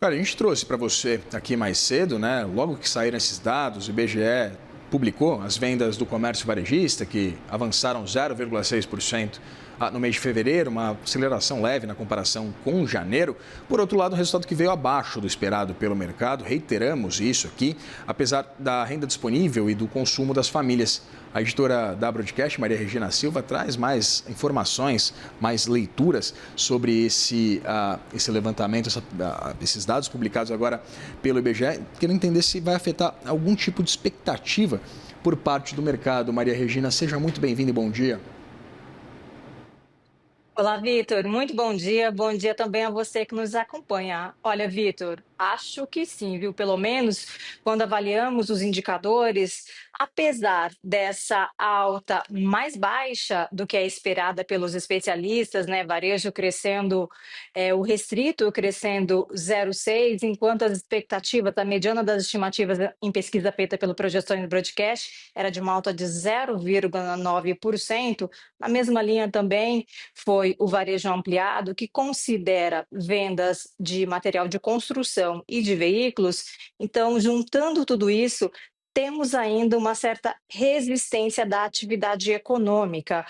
Cara, a gente trouxe para você aqui mais cedo, né? Logo que saíram esses dados, o IBGE publicou as vendas do comércio varejista, que avançaram 0,6% no mês de fevereiro, uma aceleração leve na comparação com janeiro. Por outro lado, um resultado que veio abaixo do esperado pelo mercado, reiteramos isso aqui, apesar da renda disponível e do consumo das famílias. A editora da Broadcast, Maria Regina Silva, traz mais informações, mais leituras sobre esse levantamento, esses dados publicados agora pelo IBGE. Quero entender se vai afetar algum tipo de expectativa por parte do mercado. Maria Regina, seja muito bem-vinda e bom dia. Olá, Vitor. Muito bom dia. Bom dia também a você que nos acompanha. Olha, Vitor, acho que sim, viu? Pelo menos quando avaliamos os indicadores, apesar dessa alta mais baixa do que é esperada pelos especialistas, né? Varejo crescendo, o restrito crescendo 0,6, enquanto as expectativas, a mediana das estimativas em pesquisa feita pelo Projeções Broadcast era de uma alta de 0,9%. Na mesma linha também foi o varejo ampliado, que considera vendas de material de construção e de veículos. Então, juntando tudo isso, temos ainda uma certa resistência da atividade econômica.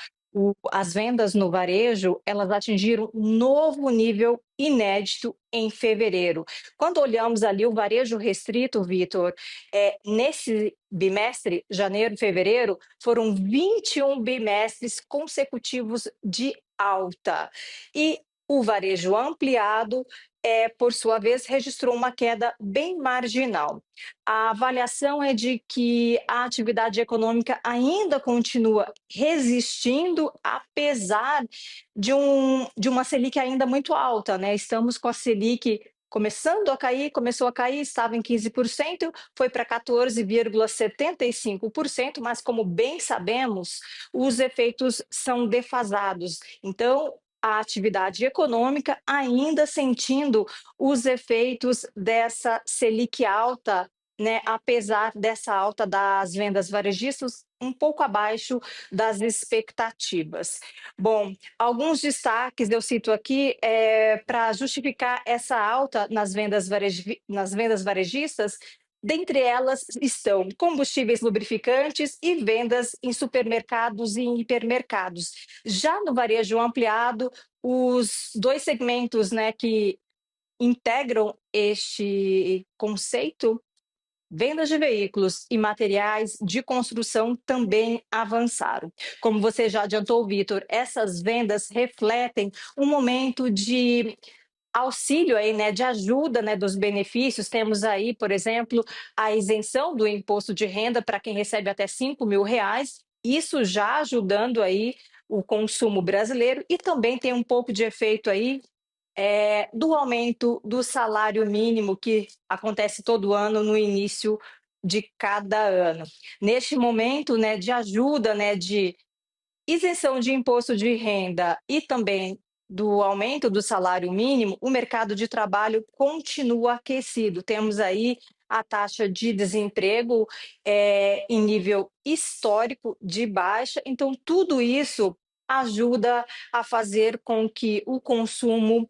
As vendas no varejo, elas atingiram um novo nível inédito em fevereiro. Quando olhamos ali o varejo restrito, Vitor, nesse bimestre, janeiro e fevereiro, foram 21 bimestres consecutivos de alta. E o varejo ampliado, por sua vez, registrou uma queda bem marginal. A avaliação é de que a atividade econômica ainda continua resistindo, apesar de uma Selic ainda muito alta, né? Estamos com a Selic começando a cair, começou a cair, estava em 15%, foi para 14,75%, mas como bem sabemos, os efeitos são defasados. Então, a atividade econômica ainda sentindo os efeitos dessa Selic alta, né, apesar dessa alta das vendas varejistas um pouco abaixo das expectativas. Bom, alguns destaques eu cito aqui para justificar essa alta nas vendas varejistas. Dentre elas estão combustíveis lubrificantes e vendas em supermercados e em hipermercados. Já no varejo ampliado, os dois segmentos, né, que integram este conceito, vendas de veículos e materiais de construção, também avançaram. Como você já adiantou, Vitor, essas vendas refletem um momento de auxílio aí, né, de ajuda, né, dos benefícios. Temos aí, por exemplo, a isenção do imposto de renda para quem recebe até R$ 5.000, isso já ajudando aí o consumo brasileiro, e também tem um pouco de efeito aí do aumento do salário mínimo, que acontece todo ano no início de cada ano. Neste momento, né, de ajuda, né, de isenção de imposto de renda e também do aumento do salário mínimo, o mercado de trabalho continua aquecido. Temos aí a taxa de desemprego em nível histórico de baixa. Então, tudo isso ajuda a fazer com que o consumo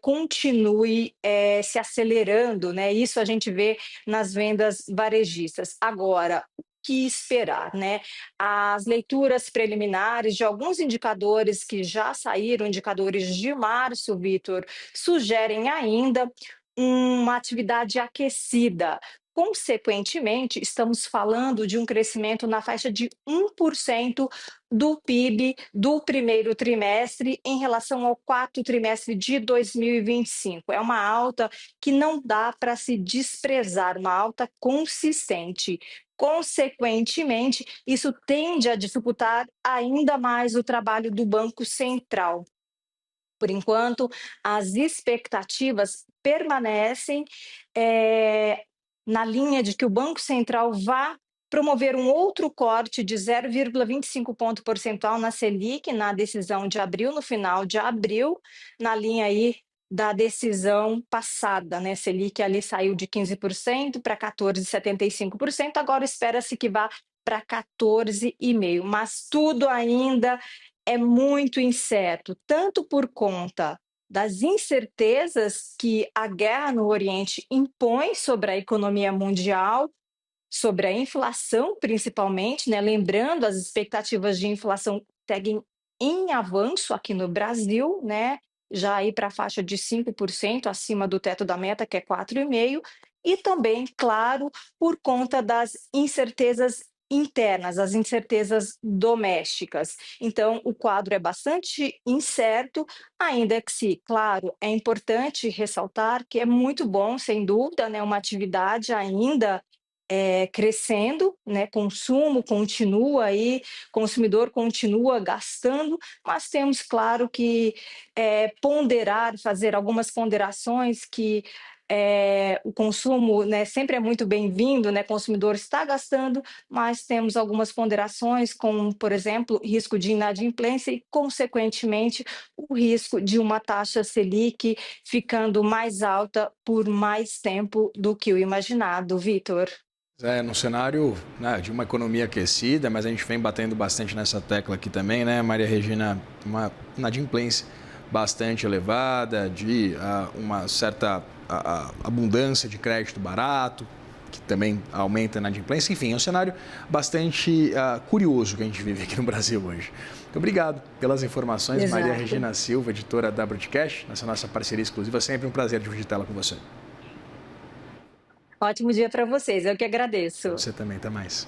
continue se acelerando, né? Isso a gente vê nas vendas varejistas. Agora, o que esperar, né? As leituras preliminares de alguns indicadores que já saíram, indicadores de março, Vitor, sugerem ainda uma atividade aquecida. Consequentemente, estamos falando de um crescimento na faixa de 1% do PIB do primeiro trimestre em relação ao quarto trimestre de 2025. É uma alta que não dá para se desprezar, uma alta consistente. Consequentemente, isso tende a dificultar ainda mais o trabalho do Banco Central. Por enquanto, as expectativas permanecem na linha de que o Banco Central vá promover um outro corte de 0,25 ponto percentual na Selic, na decisão de abril, no final de abril, na linha aí da decisão passada, né? Selic ali saiu de 15% para 14,75%, agora espera-se que vá para 14,5%, mas tudo ainda é muito incerto, tanto por conta das incertezas que a guerra no Oriente impõe sobre a economia mundial, sobre a inflação principalmente, né? Lembrando, as expectativas de inflação seguem em avanço aqui no Brasil, né? Já aí para a faixa de 5% acima do teto da meta, que é 4,5%, e também, claro, por conta das incertezas internas, as incertezas domésticas. Então, o quadro é bastante incerto, ainda que, se, claro, é importante ressaltar que é muito bom, sem dúvida, né, uma atividade ainda crescendo, né, consumo continua aí, consumidor continua gastando, mas temos, claro, que ponderar, fazer algumas ponderações que o consumo, né, sempre é muito bem-vindo, né, consumidor está gastando, mas temos algumas ponderações, como, por exemplo, risco de inadimplência e, consequentemente, o risco de uma taxa Selic ficando mais alta por mais tempo do que o imaginado. Vitor. No cenário, né, de uma economia aquecida, mas a gente vem batendo bastante nessa tecla aqui também, né, Maria Regina, uma inadimplência bastante elevada, de uma certa abundância de crédito barato, que também aumenta a inadimplência. Enfim, é um cenário bastante curioso que a gente vive aqui no Brasil hoje. Muito obrigado pelas informações, Exato. Maria Regina Silva, editora da Broadcast, nessa nossa parceria exclusiva. Sempre um prazer dividir tela com você. Ótimo dia para vocês, eu que agradeço. Você também, até mais.